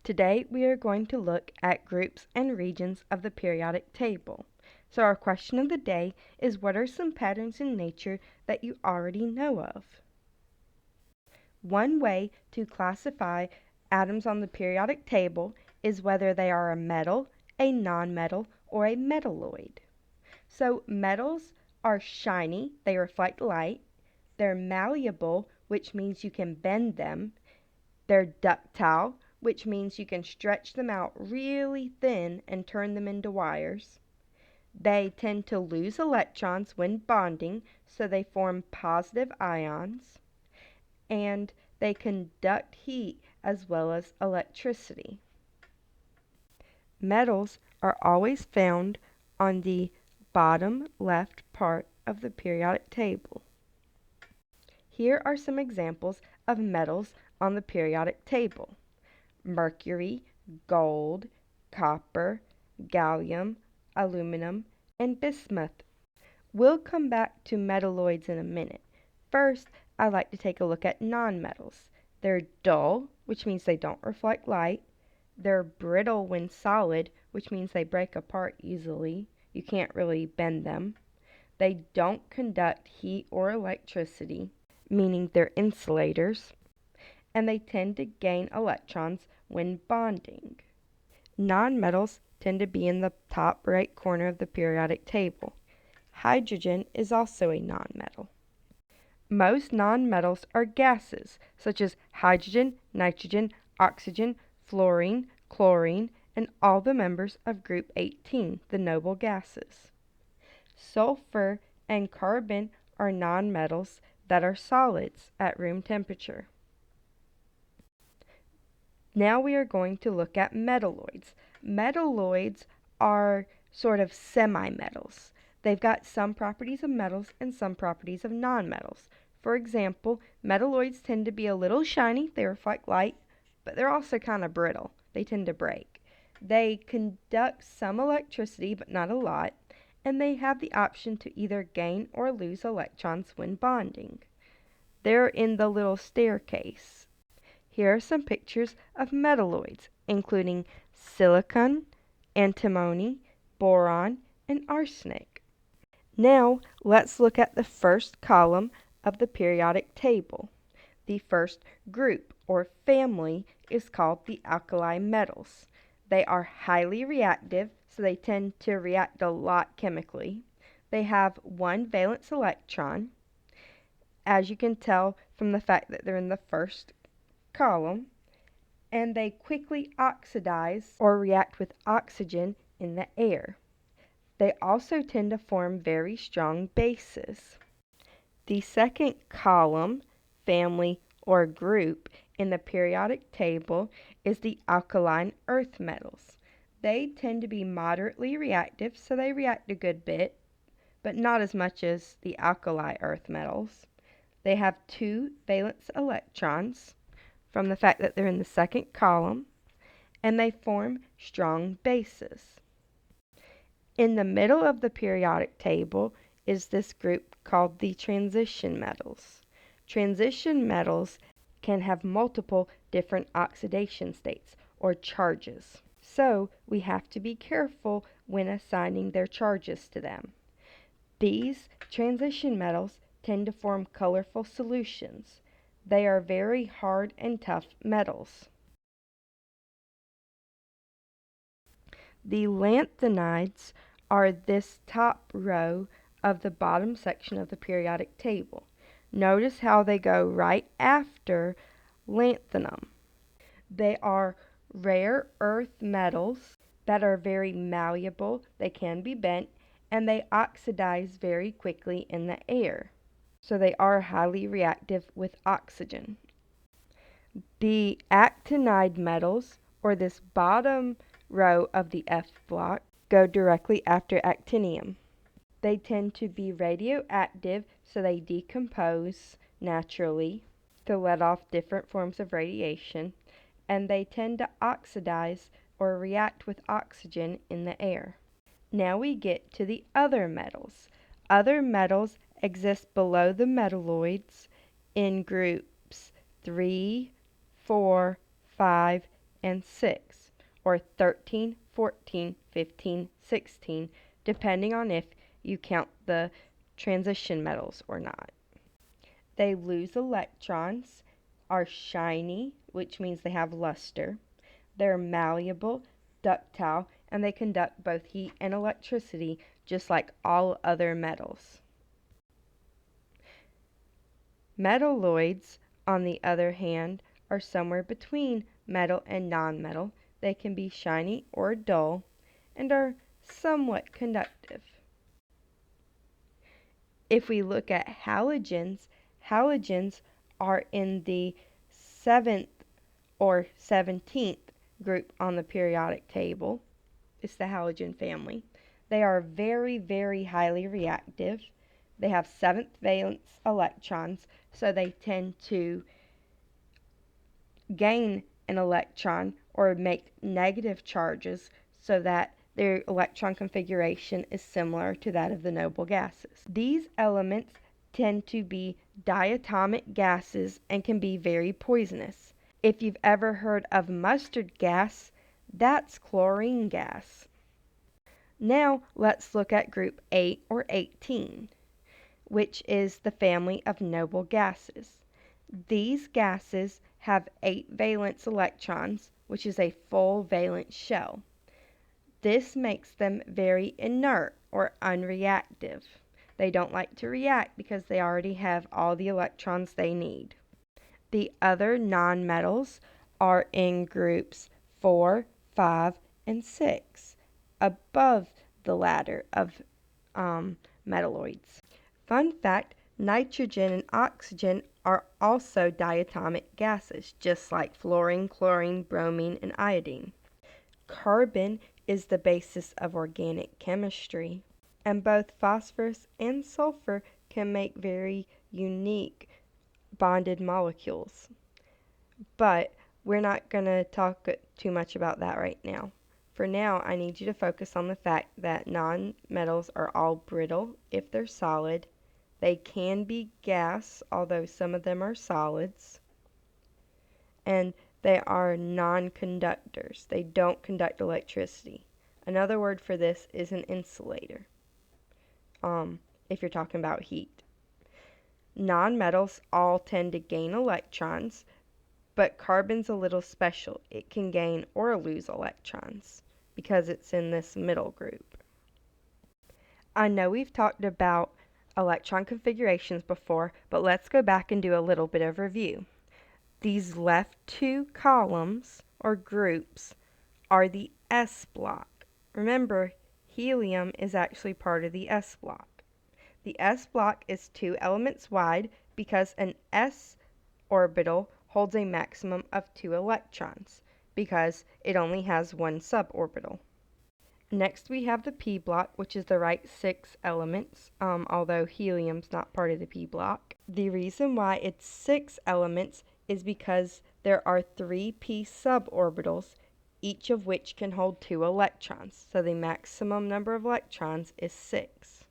Today we are going to look at groups and regions of the periodic table. So our question of the day is, what are some patterns in nature that you already know of? One way to classify atoms on the periodic table is whether they are a metal, a nonmetal, or a metalloid. So metals are shiny, they reflect light. They're malleable, which means you can bend them. They're ductile, which means you can stretch them out really thin and turn them into wires. They tend to lose electrons when bonding, so they form positive ions. And they conduct heat as well as electricity. Metals are always found on the bottom left part of the periodic table. Here are some examples of metals on the periodic table: mercury, gold, copper, gallium, aluminum, and bismuth. We'll come back to metalloids in a minute. First, I'd like to take a look at nonmetals. They're dull, which means they don't reflect light. They're brittle when solid, which means they break apart easily. You can't really bend them. They don't conduct heat or electricity, meaning they're insulators. And they tend to gain electrons when bonding. Nonmetals tend to be in the top right corner of the periodic table. Hydrogen is also a nonmetal. Most nonmetals are gases, such as hydrogen, nitrogen, oxygen, fluorine, chlorine, and all the members of group 18, the noble gases. Sulfur and carbon are nonmetals that are solids at room temperature. Now we are going to look at metalloids. Metalloids are sort of semi-metals. They've got some properties of metals and some properties of nonmetals. For example, metalloids tend to be a little shiny, they reflect light, but they're also kind of brittle. They tend to break. They conduct some electricity, but not a lot, and they have the option to either gain or lose electrons when bonding. They're in the little staircase. Here are some pictures of metalloids, including silicon, antimony, boron, and arsenic. Now, let's look at the first column of the periodic table. The first group, or family, is called the alkali metals. They are highly reactive, so they tend to react a lot chemically. They have one valence electron, as you can tell from the fact that they're in the first column, and they quickly oxidize or react with oxygen in the air. They also tend to form very strong bases. The second column, family or group, in the periodic table is the alkaline earth metals. They tend to be moderately reactive, so they react a good bit, but not as much as the alkali earth metals. They have two valence electrons from the fact that they're in the second column, and they form strong bases. In the middle of the periodic table is this group called the transition metals. Transition metals can have multiple different oxidation states or charges, so we have to be careful when assigning their charges to them. These transition metals tend to form colorful solutions. They are very hard and tough metals. The lanthanides are this top row of the bottom section of the periodic table. Notice how they go right after lanthanum. They are rare earth metals that are very malleable, they can be bent, and they oxidize very quickly in the air. So they are highly reactive with oxygen. The actinide metals, or this bottom row of the F block, go directly after actinium. They tend to be radioactive, so they decompose naturally to let off different forms of radiation, and they tend to oxidize or react with oxygen in the air. Now we get to the other metals. Other metals exist below the metalloids in groups 3, 4, 5, and 6, or 13, 14, 15, 16, depending on if you count the transition metals or not. They lose electrons, are shiny, which means they have luster. They're malleable, ductile, and they conduct both heat and electricity just like all other metals. Metalloids, on the other hand, are somewhere between metal and nonmetal. They can be shiny or dull and are somewhat conductive. If we look at halogens, halogens are in the 7th or 17th group on the periodic table. It's the halogen family. They are very, very highly reactive. They have 7th valence electrons, so they tend to gain an electron or make negative charges so that their electron configuration is similar to that of the noble gases. These elements tend to be diatomic gases and can be very poisonous. If you've ever heard of mustard gas, that's chlorine gas. Now let's look at group 8 or 18, which is the family of noble gases. These gases have 8 valence electrons, which is a full valence shell. This makes them very inert or unreactive. They don't like to react because they already have all the electrons they need. The other nonmetals are in groups 4, 5, and 6, above the ladder of metalloids. Fun fact, nitrogen and oxygen are also diatomic gases, just like fluorine, chlorine, bromine, and iodine. Carbon is the basis of organic chemistry, and both phosphorus and sulfur can make very unique bonded molecules. But we're not going to talk too much about that right now. For now, I need you to focus on the fact that nonmetals are all brittle if they're solid. They can be gas, although some of them are solids. And they are non-conductors. They don't conduct electricity. Another word for this is an insulator, if you're talking about heat. Nonmetals all tend to gain electrons, but carbon's a little special. It can gain or lose electrons because it's in this middle group. I know we've talked about electron configurations before, but let's go back and do a little bit of review. These left two columns, or groups, are the S block. Remember, helium is actually part of the S block. The S block is 2 elements wide because an S orbital holds a maximum of 2 electrons because it only has 1 suborbital. Next we have the P block, which is the right 6 elements, although helium's not part of the P block. The reason why it's 6 elements is because there are 3 p suborbitals, each of which can hold 2 electrons, so the maximum number of electrons is 6.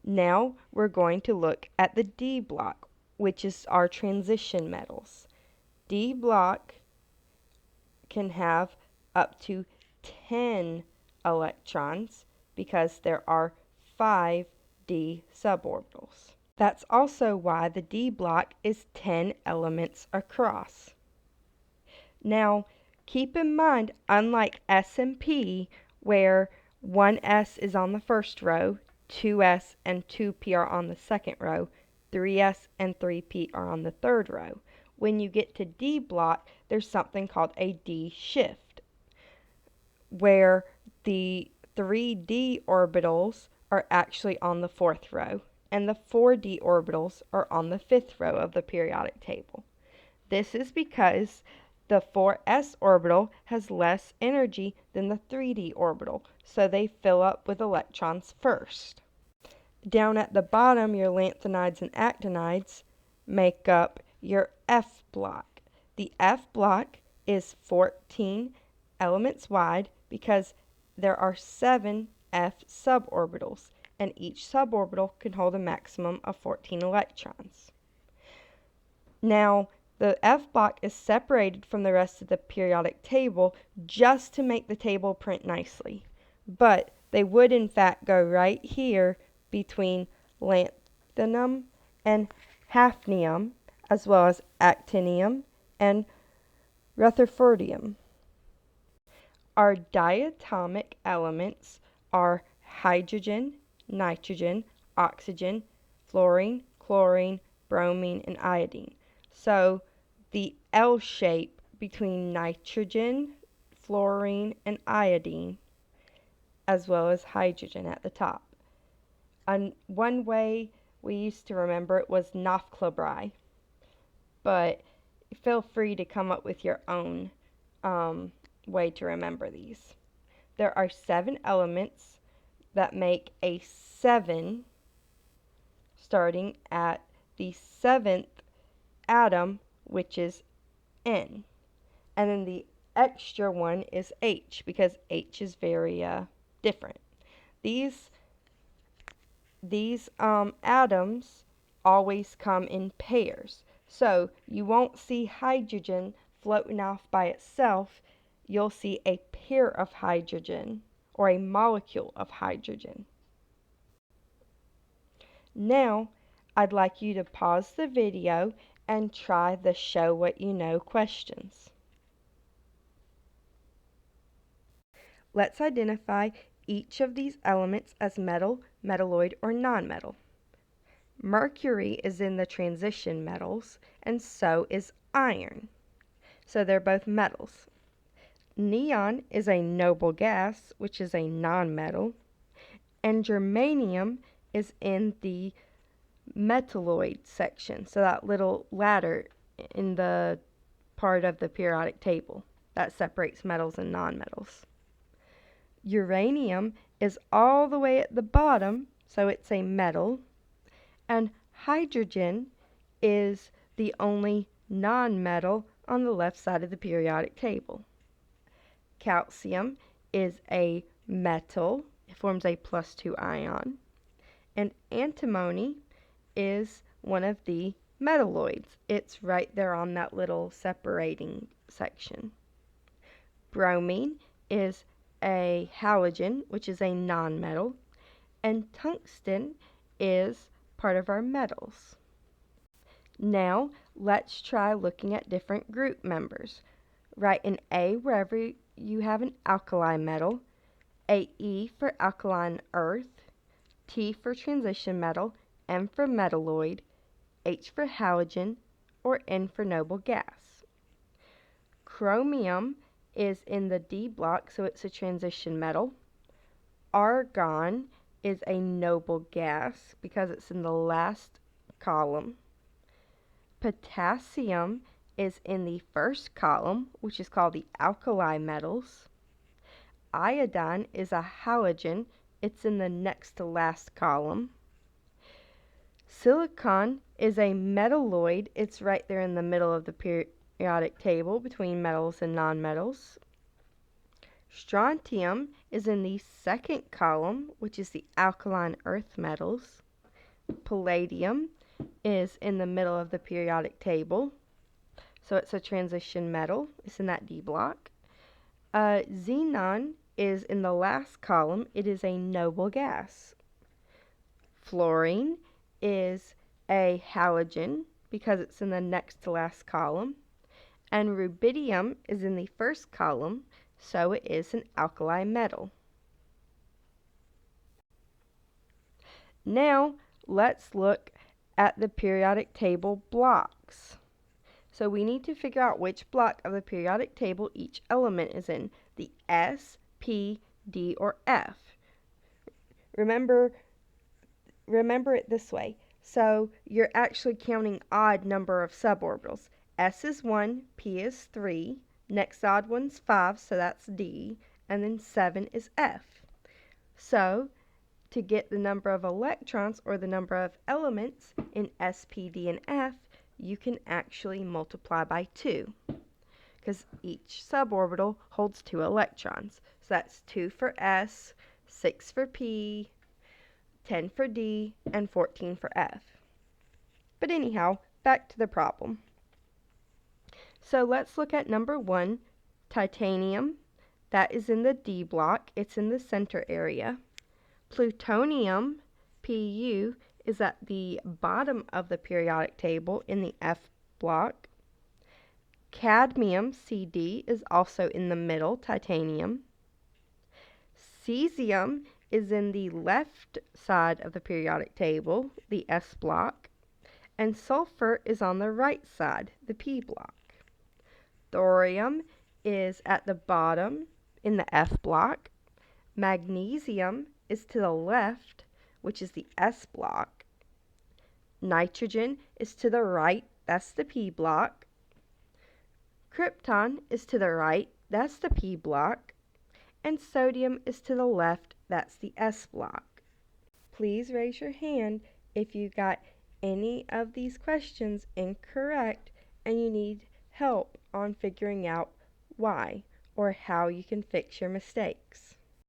Now we're going to look at the D block, which is our transition metals. D block can have up to 10 electrons because there are 5 d suborbitals. That's also why the D block is 10 elements across. Now, keep in mind, unlike S and P, where 1s is on the first row, 2s and 2p are on the second row, 3s and 3p are on the third row. When you get to D block, there's something called a D shift, where the 3d orbitals are actually on the 4th row, and the 4d orbitals are on the 5th row of the periodic table. This is because the 4s orbital has less energy than the 3d orbital, so they fill up with electrons first. Down at the bottom, your lanthanides and actinides make up your F block. The F block is 14 elements wide because there are 7 F suborbitals, and each suborbital can hold a maximum of 14 electrons. Now, The F block is separated from the rest of the periodic table just to make the table print nicely. But they would in fact go right here between lanthanum and hafnium, as well as actinium and rutherfordium. Our diatomic elements are hydrogen, nitrogen, oxygen, fluorine, chlorine, bromine, and iodine. So the L shape between nitrogen, fluorine, and iodine, as well as hydrogen at the top. And one way we used to remember it was Nafclabri, but feel free to come up with your own way to remember these. There are 7 elements that make a 7, starting at the 7th atom, which is N. And then the extra one is H, because H is very different. These atoms always come in pairs. So you won't see hydrogen floating off by itself. You'll see a pair of hydrogen, or a molecule of hydrogen. Now, I'd like you to pause the video and try the show what you know questions. Let's identify each of these elements as metal, metalloid, or nonmetal. Mercury is in the transition metals, and so is iron. So they're both metals. Neon is a noble gas, which is a nonmetal, and germanium is in the metalloid section, so that little ladder in the part of the periodic table that separates metals and nonmetals. Uranium is all the way at the bottom, so it's a metal, and hydrogen is the only nonmetal on the left side of the periodic table. Calcium is a metal. It forms a +2 ion. And antimony is one of the metalloids. It's right there on that little separating section. Bromine is a halogen, which is a nonmetal. And tungsten is part of our metals. Now, let's try looking at different group members. Write an A wherever you have an alkali metal, a E for alkaline earth, T for transition metal, M for metalloid, H for halogen, or N for noble gas. Chromium is in the D block, so it's a transition metal. Argon is a noble gas because it's in the last column. Potassium is in the first column, which is called the alkali metals. Iodine is a halogen. It's in the next to last column. Silicon is a metalloid. It's right there in the middle of the periodic table between metals and nonmetals. Strontium is in the second column, which is the alkaline earth metals. Palladium is in the middle of the periodic table, so it's a transition metal. It's in that D block. Xenon is in the last column. It is a noble gas. Fluorine is a halogen because it's in the next to last column. And rubidium is in the first column, so it is an alkali metal. Now, let's look at the periodic table blocks. So we need to figure out which block of the periodic table each element is in, the S, P, D, or F. Remember it this way. So you're actually counting odd number of suborbitals. S is 1, P is 3, next odd one's 5, so that's D, and then 7 is F. So to get the number of electrons, or the number of elements in S, P, D, and F, you can actually multiply by 2, because each suborbital holds 2 electrons. So that's 2 for S, 6 for P, 10 for D, and 14 for F. But anyhow, back to the problem. So let's look at number 1, titanium. That is in the D block. It's in the center area. Plutonium, Pu, is at the bottom of the periodic table in the F block. Cadmium, Cd, is also in the middle, titanium. Cesium is in the left side of the periodic table, the S block. And sulfur is on the right side, the P block. Thorium is at the bottom in the F block. Magnesium is to the left, which is the S block. Nitrogen is to the right, that's the P block. Krypton is to the right, that's the P block. And sodium is to the left, that's the S block. Please raise your hand if you got any of these questions incorrect and you need help on figuring out why or how you can fix your mistakes.